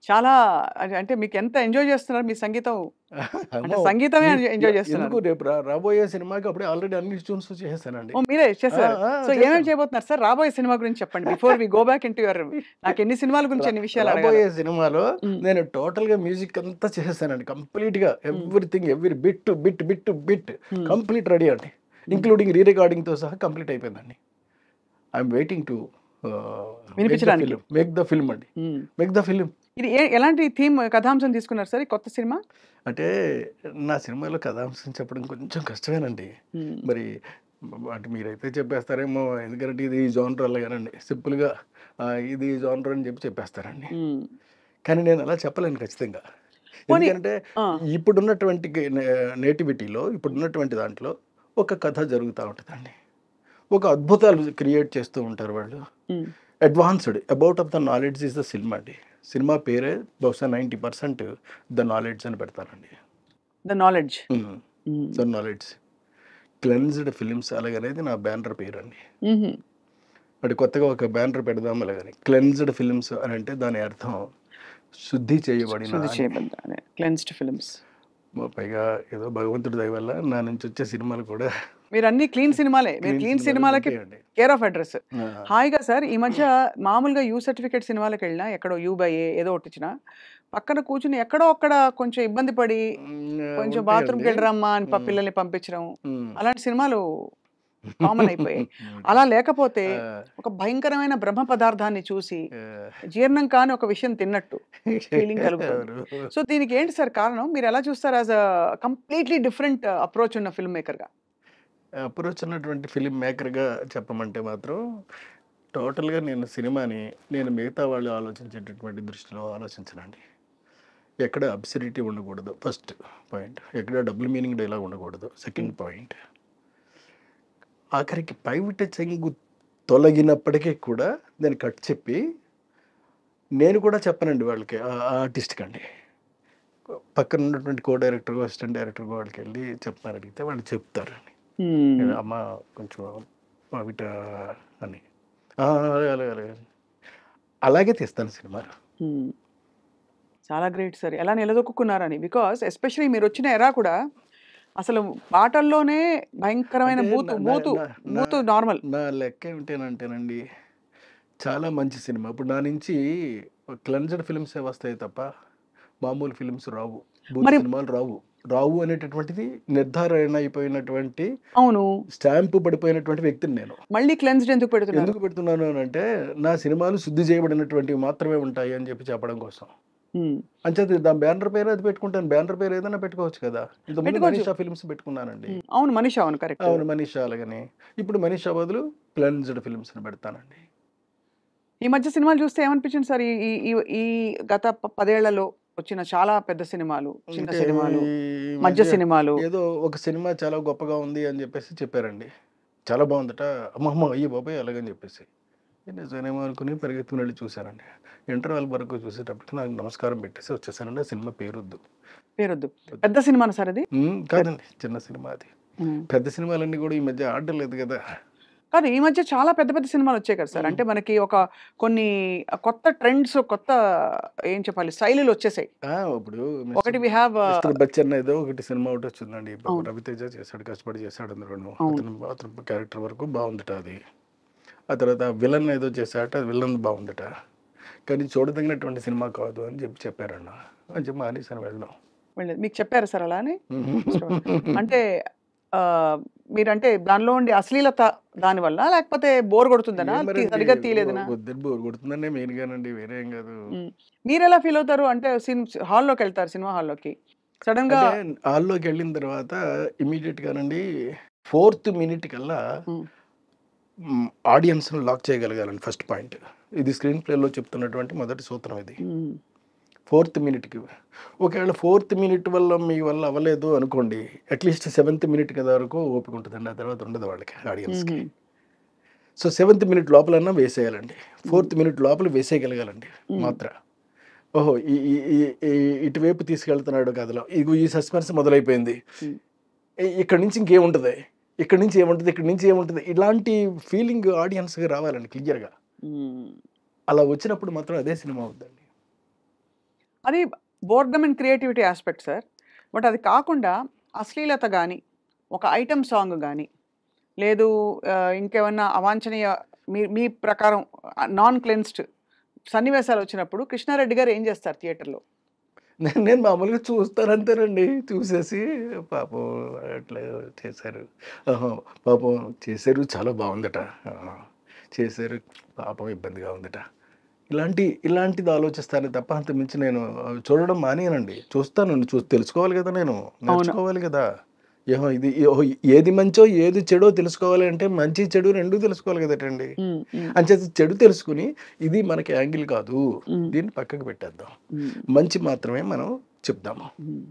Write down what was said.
చాలా అంటే మీకెంత ఎంజాయ్ చేస్తున్నారు మీ సంగీతం? అంటే అమ్మో! సంగీతమే ఎంజాయ్ ఎందుకు చేస్తున్నారు. రేపు రాబోయే సినిమాకి అప్పుడే ఆల్రెడీ అన్ని ట్యూన్స్ చేసేసానండి. ఓహ్! మీరే ఆ! చేసారు. ఆ! సో ఏమేమి చేశాను. చేయబోతున్నారు సార్? రాబోయే సినిమా గురించి చెప్పండి. Before we go back into your నాకెన్ని సినిమాల గురించి ఎన్ని విషయాలు అడగాలో. రాబోయే సినిమాలో హ్మ్. నేను టోటల్‌గా మ్యూజిక్ అంతా చేసేసానండి. కంప్లీట్‌గా hmm. Everything every bit hmm. Complete ready అండి. హ్మ్. ఇంక్లూడింగ్ రీ రికార్డింగ్‌తో సహా కంప్లీట్ అయిపోయిందండి. ఐ యామ్ వెయిటింగ్ టు వినిపించడానికి. మేక్ ద ఫిల్మ్ అండి. హ్మ్. Make the film. ఇది ఎలాంటి థీమ్ కథాంశం తీసుకున్నారు సార్ ఈ కొత్త సినిమా? అంటే నా సినిమాలో కథాంశం చెప్పడం కొంచెం కష్టమేనండి. హ్మ్. మరి అంటే మీరైతే చెప్పేస్తారేమో ఎందుకంటే ఇది జోనర్ అలాగేనండి. సింపుల్‌గా ఇది జోనర్ అని చెప్పేస్తారండి. హ్మ్. కానీ నేను అలా చెప్పలేను ఖచ్చితంగా. పోనీ ఎందుకంటే ఆ! ఇప్పుడున్నటువంటి నేటివిటీలో ఇప్పుడున్నటువంటి దాంట్లో ఒక కథ జరుగుతా ఉంటదండి. ఒక అద్భుతాలు క్రియేట్ చేస్తూ ఉంటారు వాళ్ళు. హ్మ్. Advanced about of the knowledge is the cinema అండి. సినిమా పేరే బహుశా 90% ద నాలెడ్జ్ అని పెడతారండి. 'The knowledge.' హ్మ్. హ్మ్. The knowledge. క్లెన్స్‌డ్ ఫిల్మ్స్ అలాగనేది నా బ్యానర్ పేరండి. హుహు. అంటే కొత్తగా ఒక బ్యానర్ పెడదాం అలాగని. క్లెన్స్‌డ్ ఫిల్మ్స్ అని అంటే దాని అర్థం శుద్ధి చేయబడిన శుద్ధి అని. చేయబడ్డ అదే క్లెన్స్డ్ ఫిల్మ్స్. పైగా ఏదో భగవంతుడి దయ వల్ల నా నుంచి వచ్చే సినిమాలు కూడా మీరన్నీ క్లీన్ సినిమాలే. మీరు క్లీన్ క్లీన్ సినిమాలే సినిమాలకి ఉంటాయండి. Care of address. ఆ! హాయిగా సార్ ఈ మధ్య మామూలుగా యూ సర్టిఫికేట్ సినిమాలకెళ్ళినా ఎక్కడో యూ బై ఏ ఏదో ఒకటిచ్చినా, పక్కన కూర్చొని ఎక్కడో అక్కడ కొంచెం ఇబ్బంది పడి, కొంచెం ఉంటాయండి. బాత్రూమ్‌కెళ్ళిరమ్మా అని హ్మ్. పిల్లల్ని పంపించడం. హ్మ్. అలాంటి సినిమాలు కామన్ అయిపోయాయి. అలా ఉంటాయి. లేకపోతే ఆ! ఒక భయంకరమైన బ్రహ్మ పదార్థాన్ని చూసి, ఆ! జీర్ణం కాని ఒక విషయం తిన్నట్టు ఫీలింగ్ కలుగుతోంది. ఎవరు సో, దీనికి ఏంటి సార్ కారణం? మీరెలా చూస్తారు యాస్ కంప్లీట్‌లీ డిఫరెంట్ అప్రోచ్ ఉన్న ఫిల్మ్ మేకర్‌గా? అప్రోచ్ ఉన్నటువంటి ఫిల్మ్ మేకర్‌గా చెప్పమంటే మాత్రం టోటల్‌గా నేను సినిమాని నేను మిగతా వాళ్ళు ఆలోచించేటటువంటి దృష్టిలో ఆలోచించనండి. ఎక్కడ అబ్సర్డిటీ ఉండకూడదు ఫస్ట్ పాయింట్. ఎక్కడ డబుల్ మీనింగ్ డైలాగ్ ఉండకూడదు హ్మ్. Second point. ఆఖరికి పైవిట చెంగు తొలగినప్పటికీ కూడా దాన్ని కట్ చెప్పి నేను కూడా చెప్పనండి వాళ్ళకి ఆర్టిస్ట్‌కండి. పక్కన ఉన్నటువంటి కో డైరెక్టర్, అసిస్టెంట్ డైరెక్టర్ వాళ్ళకెళ్ళి చెప్తాను అడిగితే వాళ్ళు చెప్తారండి. హ్మ్. అమ్మ కొంచెం పవిట అని. ఆ! అలాగే, అలాగే, అలాగే. అలాగే తీస్తాను సినిమాలు. హ్మ్. చాలా గ్రేట్ సార్. ఎలా నిలదొక్కుకున్నారని. బికాజ్ ఎస్పెషల్లీ మీరొచ్చిన ఎరా కూడా అసలు పాటల్లోనే భయంకరమైన అంటే నా నా నా నా బూతు నార్మల్. నా లెక్క ఏమిటనంటేనండి, చాలా మంచి సినిమా. ఇప్పుడు నా నుంచి క్లెన్జ్డ్ ఫిల్మ్సే వస్తాయి తప్ప, మామూలు ఫిల్మ్స్ రావు. బూత్ మరి సినిమాలు రావు. రావు అనేటటువంటిది నిర్ధారణ అయిపోయినటువంటి, అవును. స్టాంపు పడిపోయినటువంటి వ్యక్తిని నేను. మళ్ళీ క్లెన్స్‌డ్ ఎందుకు పెడుతున్నారు? ఎందుకు పెడుతున్నాను అనంటే, నా సినిమాలు శుద్ధి చేయబడినటువంటివి మాత్రమే ఉంటాయి అని చెప్పడం కోసం. హ్మ్. అంచేత దాని బ్యానర్ పేరే అది పెట్టుకుంటాను. బ్యానర్ పేరు ఏదైనా పెట్టుకోవచ్చు కదా! ఇంతకుముందు పెట్టుకోవచ్చు. 'మనీషా ఫిల్మ్స్' పెట్టుకున్నానండి. హ్మ్. అవును. మనీషా అవును. కరెక్ట్. అవును. 'మనీషా' అలాగని. ఇప్పుడు 'మనీషా' బదులు 'క్లెన్జ్డ్ ఫిల్మ్స్' అని పెడతానండి. ఈ మధ్య సినిమాలు చూస్తే ఏమనిపించింది సార్? ఈ ఈ ఈ ఈ గత 10 ఏళ్లలో వచ్చిన చాలా పెద్ద సినిమాలు, చిన్న అంటే సినిమాలు, ఈ మధ్య మధ్య సినిమాలు. ఏదో ఒక సినిమా చాలా గొప్పగా ఉంది అని చెప్పారండి. చాలా బావుందట. అమ్మమ్మ! అయ్య బాబోయ్! అలాగని చెప్పేసి. నిజమేమో అనుకుని పరిగెత్తుకొని వెళ్లి చూసానండి. ఇంటర్వెల్ వరకు చూసేటప్పటికి నాకు నమస్కారం పెట్టేసి వచ్చేసానండి. ఆ సినిమా పేరొద్దు. పేరొద్దు. వద్దు. పెద్ద సినిమానా సార్ అది? కాదండి. చిన్న సినిమా అది. హ్మ్. పెద్ద సినిమాలన్నీ కూడా ఈ మధ్య ఆడడం లేదు కదా! కాదు. ఈ మధ్య చాలా పెద్ద పెద్ద సినిమాలొచ్చాయి కదా సార్. హ్మ్. అంటే మనకి కొన్ని కొత్త ట్రెండ్స్, కొత్త ఏం చెప్పాలి స్టైలులొచ్చేసాయి. ఇప్పుడు ఒకటి వి హావ్ 'మిస్టర్ బచ్చన్' ఏదో ఒకటి సినిమా ఒకటొచ్చిందండి. పాపం అవును. రవితేజ చేశాడు. కష్టపడి చేశాడు అందులోను. అవును. అతను క్యారెక్టర్ వరకు బావుందట అది. ఆ తర్వాత విలన్ ఏదో చేశాడట. అది విలన్ బావుందట. కానీ చూడదగినటువంటి సినిమా కాదు అని చెప్పారన్న. అని చెప్పి మానేసాను వెళ్ళడం. వెళ్ళేది. మీకు చెప్పారా సార్ అలా అని? ఇష్టమని. అంటే మీరంటే దానిలో ఉండే అశ్లీలత దాని వల్లా? లేకపోతే బోర్ కొడుతుందనా? ఏం మరండి సరిగ్గా తీయలేదనా? వద్దని బోర్ కొడుతుందనే మెయిన్‌గానండి. వేరే ఏం గాదు. హ్మ్. మీరెలా ఫీల్ అవుతారు? అంటే హాల్లోకెళ్తారు సినిమా హాల్లోకి. సడెన్‌గా అంటే హాల్లోకెళ్ళిన తర్వాత ఇమ్మీడియేట్‌గానండి ఫోర్త్ మినిట్ కల్లా హ్మ్. ఆడియన్స్‌ని లాక్ చేయగలగాలండి ఫస్ట్ పాయింట్. ఇది స్క్రీన్ ప్లేలో చెప్తున్నటువంటి మొదటి సూత్రం ఇది. హ్మ్. ఫోర్త్ మినిట్‌కి. ఒకవేళ ఫోర్త్ మినిట్ వల్ల మీ వల్ల అవ్వలేదు అనుకోండి. అట్‌లీస్ట్ సెవెంత్ మినిట్ కదా వరకు ఓపిక ఉంటదండి. ఆ తర్వాత ఉండదు వాళ్ళకి ఆడియన్స్‌కి. హుహు. సో, సెవెంత్ మినిట్ లోపలన్నా వేసేయాలండి. హ్మ్. ఫోర్త్ మినిట్ లోపల వేసేయగలగాలండి హ్మ్. మాత్ర. ఓహో! ఈ ఈ ఈ ఈ ఇటువైపు తీసుకెళ్తున్నాడు కథలో. ఇగో ఈ సస్పెన్స్ మొదలైపోయింది. హ్మ్. ఇక్కడి నుంచి ఇంకేముంటది? ఇక్కడి నుంచి ఏముంటది? ఇక్కడి నుంచి ఏముంటది? ఇలాంటి ఫీలింగ్ ఆడియన్స్‌కి రావాలండి క్లియర్‌గా. హ్మ్. అలా వచ్చినప్పుడు మాత్రం అదే సినిమా అవుద్దండి. అది boredom and creativity aspect sir. But అది కాకుండా అశ్లీలత గాని, ఒక ఐటెమ్ సాంగ్ గాని, లేదు ఇంకేమన్నా అవాంఛనీయ మీ మీ ప్రకారం నాన్ క్లెన్స్డ్ సన్నివేశాలొచ్చినప్పుడు కృష్ణారెడ్డి గారు ఏం చేస్తారు థియేటర్‌లో? నేను మామూలుగా చూస్తానంతేనండి. చూసేసి పాపం అట్లా చేశారు. ఆహా! పాపం చేశారు చాలా బావుందట. ఆహా! చేశారు పాపం ఇబ్బందిగా ఉందట. ఇలాంటిది ఆలోచిస్తానే తప్ప అంతకుమించి నేను చూడడం మానేయనండి. చూస్తాను. చూసి తెలుసుకోవాలి గదా నేను. అవును. నేర్చుకోవాలి గదా! ఓహో! ఏది మంచో, ఏది చెడో తెలుసుకోవాలి అంటే మంచి, చెడు 2 తెలుసుకోవాలి గదటండి. హ్మ్. హ్మ్. అంచేత చెడు తెలుసుకొని ఇది మనకి యాంగిల్ కాదు. హ్మ్. దీన్ని పక్కకు పెట్టేద్దాం. హ్మ్. మంచి మాత్రమే మనం చెప్దాము. హ్మ్.